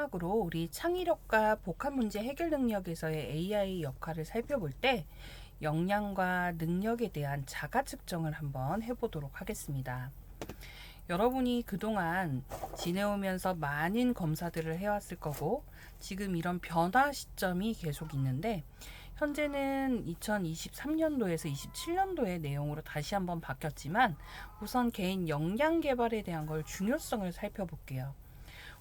마지막으로 우리 창의력과 복합 문제 해결 능력에서의 AI 역할을 살펴볼 때 역량과 능력에 대한 자가 측정을 한번 해보도록 하겠습니다. 여러분이 그동안 지내오면서 많은 검사들을 해왔을 거고 지금 이런 변화 시점이 계속 있는데 현재는 2023년도에서 27년도의 내용으로 다시 한번 바뀌었지만 우선 개인 역량 개발에 대한 걸 중요성을 살펴볼게요.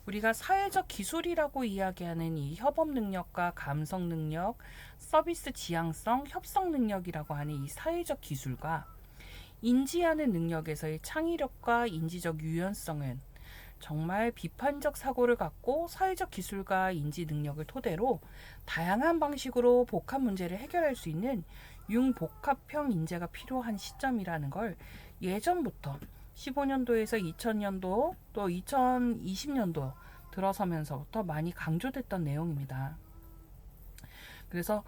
우리가 사회적 기술이라고 이야기하는 이 협업 능력과 감성 능력, 서비스 지향성, 협성 능력이라고 하는 이 사회적 기술과 인지하는 능력에서의 창의력과 인지적 유연성은 정말 비판적 사고를 갖고 사회적 기술과 인지 능력을 토대로 다양한 방식으로 복합 문제를 해결할 수 있는 융복합형 인재가 필요한 시점이라는 걸 예전부터 15년도에서 2000년도 또 2020년도 들어서면서부터 많이 강조됐던 내용입니다. 그래서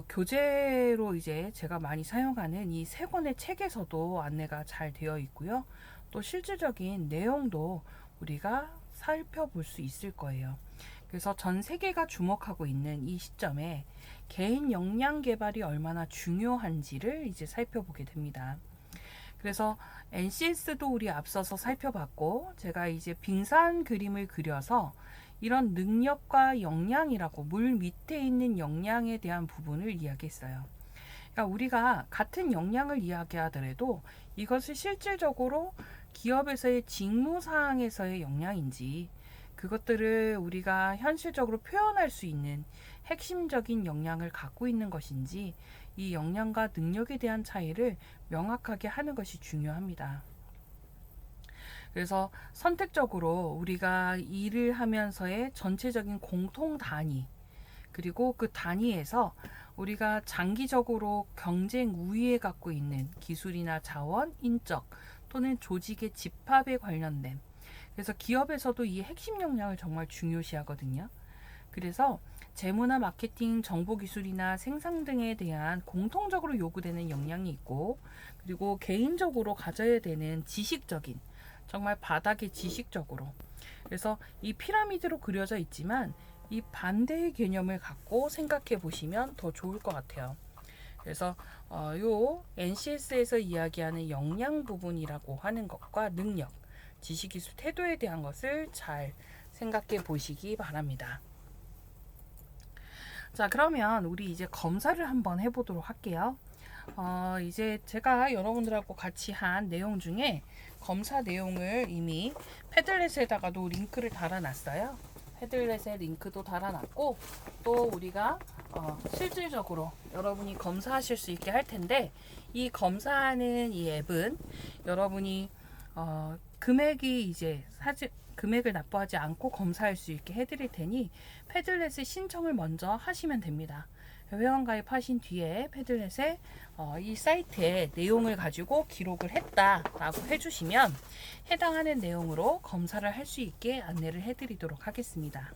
교재로 이제 제가 많이 사용하는 이 세 권의 책에서도 안내가 잘 되어 있고요. 또 실질적인 내용도 우리가 살펴볼 수 있을 거예요. 그래서 전 세계가 주목하고 있는 이 시점에 개인 역량 개발이 얼마나 중요한지를 이제 살펴보게 됩니다. 그래서 NCS도 우리 앞서서 살펴봤고 제가 이제 빙산 그림을 그려서 이런 능력과 역량이라고 물 밑에 있는 역량에 대한 부분을 이야기했어요. 그러니까 우리가 같은 역량을 이야기하더라도 이것을 실질적으로 기업에서의 직무사항에서의 역량인지 그것들을 우리가 현실적으로 표현할 수 있는 핵심적인 역량을 갖고 있는 것인지 이 역량과 능력에 대한 차이를 명확하게 하는 것이 중요합니다. 그래서 선택적으로 우리가 일을 하면서의 전체적인 공통 단위 그리고 그 단위에서 우리가 장기적으로 경쟁 우위에 갖고 있는 기술이나 자원, 인적 또는 조직의 집합에 관련된 그래서 기업에서도 이 핵심 역량을 정말 중요시하거든요. 그래서 재무나 마케팅, 정보기술이나 생산 등에 대한 공통적으로 요구되는 역량이 있고 그리고 개인적으로 가져야 되는 지식적인 정말 바닥의 지식적으로 그래서 이 피라미드로 그려져 있지만 이 반대의 개념을 갖고 생각해 보시면 더 좋을 것 같아요. 그래서 요 NCS에서 이야기하는 역량 부분이라고 하는 것과 능력, 지식기술 태도에 대한 것을 잘 생각해 보시기 바랍니다. 자, 그러면 우리 이제 검사를 한번 해보도록 할게요. 이제 제가 여러분들하고 같이 한 내용 중에 검사 내용을 이미 패들렛에다가도 링크를 달아놨어요. 패들렛에 링크도 달아놨고 또 우리가 실질적으로 여러분이 검사하실 수 있게 할 텐데 이 검사하는 이 앱은 여러분이 금액이 이제 금액을 납부하지 않고 검사할 수 있게 해드릴 테니 패들렛에 신청을 먼저 하시면 됩니다. 회원 가입하신 뒤에 패들렛에 이 사이트의 내용을 가지고 기록을 했다라고 해주시면 해당하는 내용으로 검사를 할 수 있게 안내를 해드리도록 하겠습니다.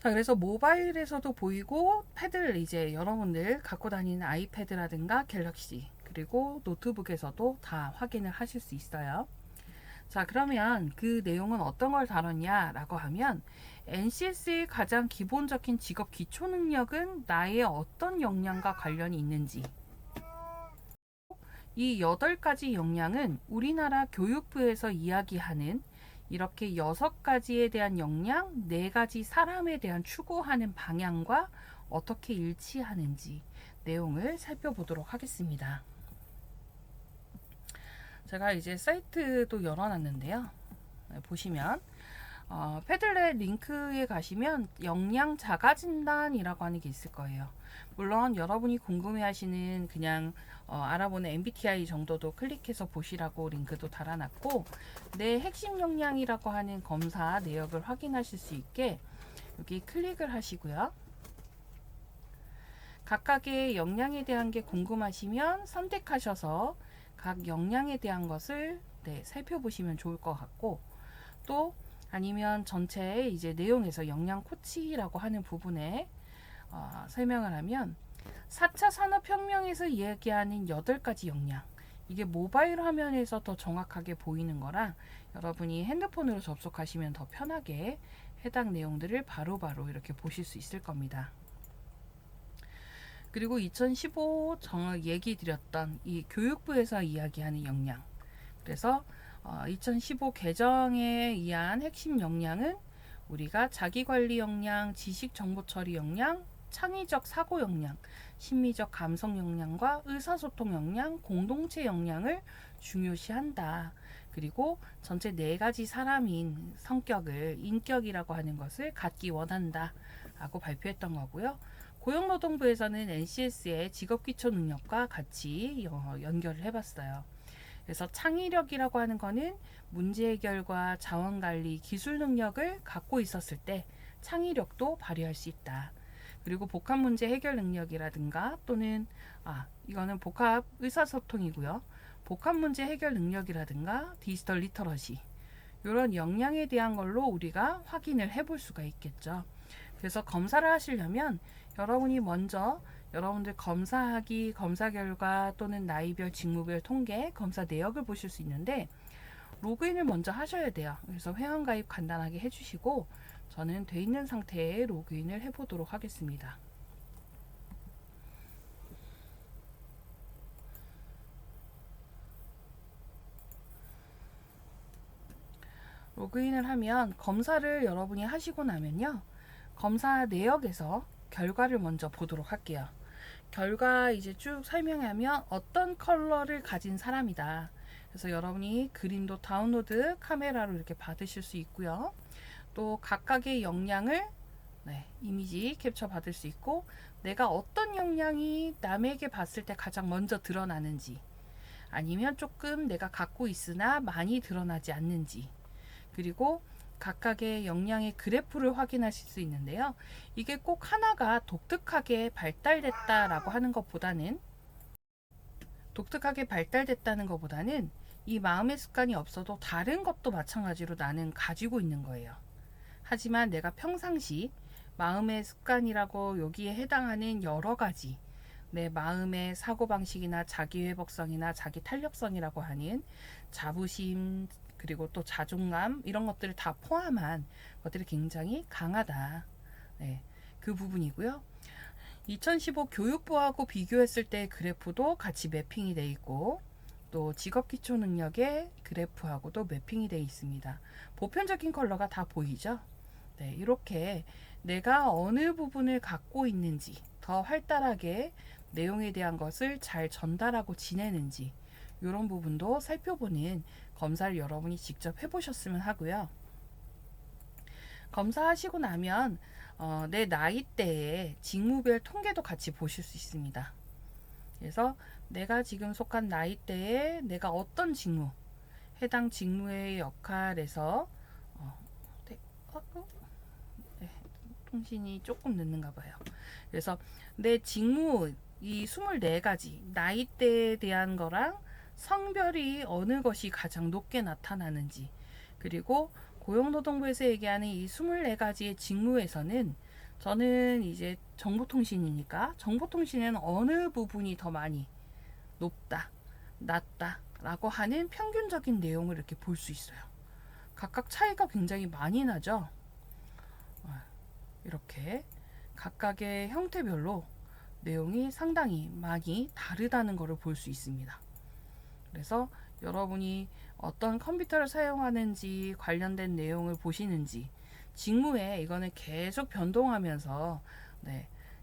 자, 그래서 모바일에서도 보이고 패드를 이제 여러분들 갖고 다니는 아이패드라든가 갤럭시 그리고 노트북에서도 다 확인을 하실 수 있어요. 자, 그러면 그 내용은 어떤 걸 다뤘냐라고 하면 NCS의 가장 기본적인 직업 기초 능력은 나의 어떤 역량과 관련이 있는지 이 8가지 역량은 우리나라 교육부에서 이야기하는 이렇게 6가지에 대한 역량, 4가지 사람에 대한 추구하는 방향과 어떻게 일치하는지 내용을 살펴보도록 하겠습니다. 제가 이제 사이트도 열어놨는데요. 보시면 패들렛 링크에 가시면 역량 자가진단이라고 하는 게 있을 거예요. 물론 여러분이 궁금해하시는 그냥 알아보는 MBTI 정도도 클릭해서 보시라고 링크도 달아놨고 내 핵심 역량이라고 하는 검사 내역을 확인하실 수 있게 여기 클릭을 하시고요. 각각의 역량에 대한 게 궁금하시면 선택하셔서 각 역량에 대한 것을 살펴보시면 좋을 것 같고 또 아니면 전체 이제 내용에서 역량 코치라고 하는 부분에 설명을 하면 4차 산업혁명에서 이야기하는 8가지 역량 이게 모바일 화면에서 더 정확하게 보이는 거라 여러분이 핸드폰으로 접속하시면 더 편하게 해당 내용들을 바로바로 이렇게 보실 수 있을 겁니다. 그리고 2015 얘기 드렸던 이 교육부에서 이야기하는 역량. 그래서 2015 개정에 의한 핵심 역량은 우리가 자기관리 역량, 지식정보처리 역량, 창의적 사고 역량, 심리적 감성 역량과 의사소통 역량, 공동체 역량을 중요시한다. 그리고 전체 4가지 사람인 성격을 인격이라고 하는 것을 갖기 원한다. 라고 발표했던 거고요. 고용노동부에서는 NCS의 직업기초 능력과 같이 연결을 해봤어요. 그래서 창의력이라고 하는 거는 문제 해결과 자원관리, 기술 능력을 갖고 있었을 때 창의력도 발휘할 수 있다. 그리고 복합 문제 해결 능력이라든가 또는 이거는 복합 의사소통이고요. 복합 문제 해결 능력이라든가 디지털 리터러시 이런 역량에 대한 걸로 우리가 확인을 해볼 수가 있겠죠. 그래서 검사를 하시려면 여러분이 먼저 여러분들 검사하기, 검사 결과 또는 나이별, 직무별 통계, 검사 내역을 보실 수 있는데 로그인을 먼저 하셔야 돼요. 그래서 회원가입 간단하게 해주시고 저는 돼 있는 상태에 로그인을 해보도록 하겠습니다. 로그인을 하면 검사를 여러분이 하시고 나면요. 검사 내역에서 결과를 먼저 보도록 할게요. 결과 이제 쭉 설명하면 어떤 컬러를 가진 사람이다. 그래서 여러분이 그림도 다운로드 카메라로 이렇게 받으실 수 있고요. 또 각각의 역량을 이미지 캡처 받을 수 있고 내가 어떤 역량이 남에게 봤을 때 가장 먼저 드러나는지 아니면 조금 내가 갖고 있으나 많이 드러나지 않는지 그리고 각각의 역량의 그래프를 확인하실 수 있는데요. 이게 꼭 하나가 독특하게 발달됐다라고 하는 것보다는 이 마음의 습관이 없어도 다른 것도 마찬가지로 나는 가지고 있는 거예요. 하지만 내가 평상시 마음의 습관이라고 여기에 해당하는 여러 가지 내 마음의 사고방식이나 자기회복성이나 자기 탄력성이라고 하는 자부심 그리고 또 자존감 이런 것들을 다 포함한 것들이 굉장히 강하다. 그 부분이고요. 2015 교육부하고 비교했을 때 그래프도 같이 매핑이 되어 있고 또 직업기초 능력의 그래프하고도 매핑이 되어 있습니다. 보편적인 컬러가 다 보이죠? 이렇게 내가 어느 부분을 갖고 있는지 더 활달하게 내용에 대한 것을 잘 전달하고 지내는지 이런 부분도 살펴보는 검사를 여러분이 직접 해보셨으면 하고요. 검사하시고 나면 내 나이대의 직무별 통계도 같이 보실 수 있습니다. 그래서 내가 지금 속한 나이대에 내가 어떤 직무, 해당 직무의 역할에서 통신이 조금 늦는가 봐요. 그래서 내 직무 이 24가지 나이대에 대한 거랑 성별이 어느 것이 가장 높게 나타나는지 그리고 고용노동부에서 얘기하는 이 24가지의 직무에서는 저는 이제 정보통신이니까 정보통신에는 어느 부분이 더 많이 높다, 낮다 라고 하는 평균적인 내용을 이렇게 볼 수 있어요. 각각 차이가 굉장히 많이 나죠. 이렇게 각각의 형태별로 내용이 상당히 많이 다르다는 것을 볼 수 있습니다. 그래서 여러분이 어떤 컴퓨터를 사용하는지 관련된 내용을 보시는지 직무에 이거는 계속 변동하면서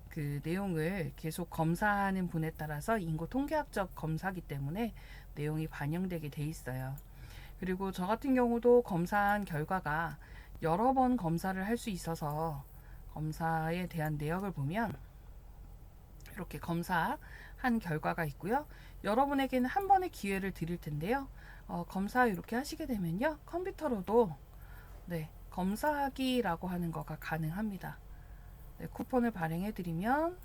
그 내용을 계속 검사하는 분에 따라서 인구 통계학적 검사기 때문에 내용이 반영되게 돼 있어요. 그리고 저 같은 경우도 검사한 결과가 여러 번 검사를 할 수 있어서 검사에 대한 내역을 보면 이렇게 검사한 결과가 있고요. 여러분에게는 한 번의 기회를 드릴 텐데요. 검사 이렇게 하시게 되면요. 컴퓨터로도 검사하기라고 하는 거가 가능합니다. 쿠폰을 발행해 드리면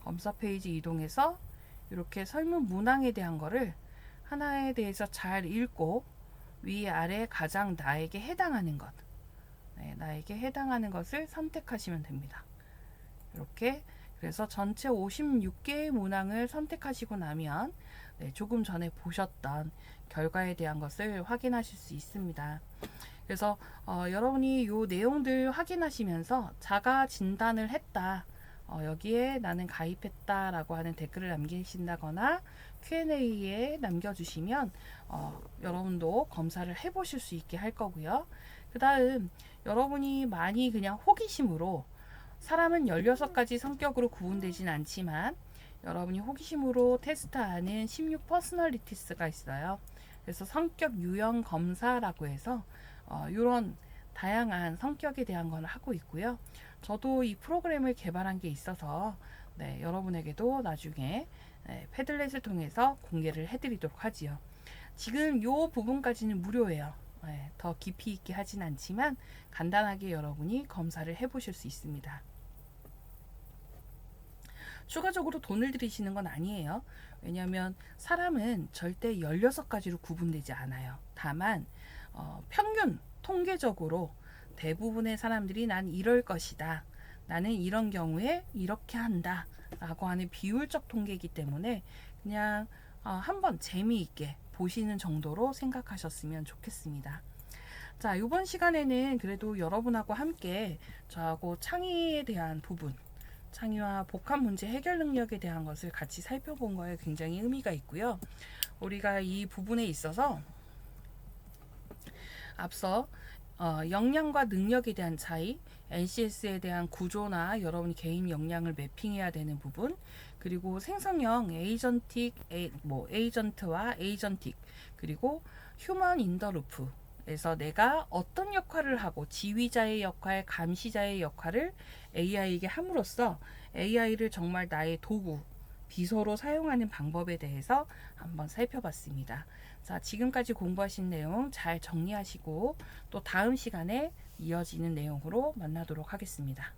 검사 페이지 이동해서 이렇게 설문 문항에 대한 거를 하나에 대해서 잘 읽고 위아래 가장 나에게 해당하는 것 나에게 해당하는 것을 선택하시면 됩니다. 이렇게 그래서 전체 56개의 문항을 선택하시고 나면 조금 전에 보셨던 결과에 대한 것을 확인하실 수 있습니다. 그래서 여러분이 이 내용들 확인하시면서 자가 진단을 했다. 여기에 나는 가입했다라고 하는 댓글을 남기신다거나 Q&A에 남겨주시면 여러분도 검사를 해보실 수 있게 할 거고요. 그 다음 여러분이 많이 그냥 호기심으로 사람은 16가지 성격으로 구분되진 않지만 여러분이 호기심으로 테스트하는 16 퍼스널리티스가 있어요. 그래서 성격 유형 검사라고 해서 이런 다양한 성격에 대한 걸 하고 있고요. 저도 이 프로그램을 개발한 게 있어서 여러분에게도 나중에 패들렛을 통해서 공개를 해드리도록 하지요. 지금 이 부분까지는 무료예요. 더 깊이 있게 하진 않지만 간단하게 여러분이 검사를 해보실 수 있습니다. 추가적으로 돈을 들이시는 건 아니에요. 왜냐하면 사람은 절대 16가지로 구분되지 않아요. 다만 평균 통계적으로 대부분의 사람들이 난 이럴 것이다. 나는 이런 경우에 이렇게 한다. 라고 하는 비율적 통계이기 때문에 그냥 한번 재미있게 보시는 정도로 생각하셨으면 좋겠습니다. 자, 이번 시간에는 그래도 여러분하고 함께 저하고 창의에 대한 부분, 창의와 복합 문제 해결 능력에 대한 것을 같이 살펴본 거에 굉장히 의미가 있고요. 우리가 이 부분에 있어서 앞서 역량과 능력에 대한 차이, NCS에 대한 구조나 여러분이 개인 역량을 매핑해야 되는 부분, 그리고 생성형 에이전트와 에이전틱, 그리고 휴먼 인더 루프에서 내가 어떤 역할을 하고 지휘자의 역할, 감시자의 역할을 AI에게 함으로써 AI를 정말 나의 도구, 비서로 사용하는 방법에 대해서 한번 살펴봤습니다. 자, 지금까지 공부하신 내용 잘 정리하시고 또 다음 시간에 이어지는 내용으로 만나도록 하겠습니다.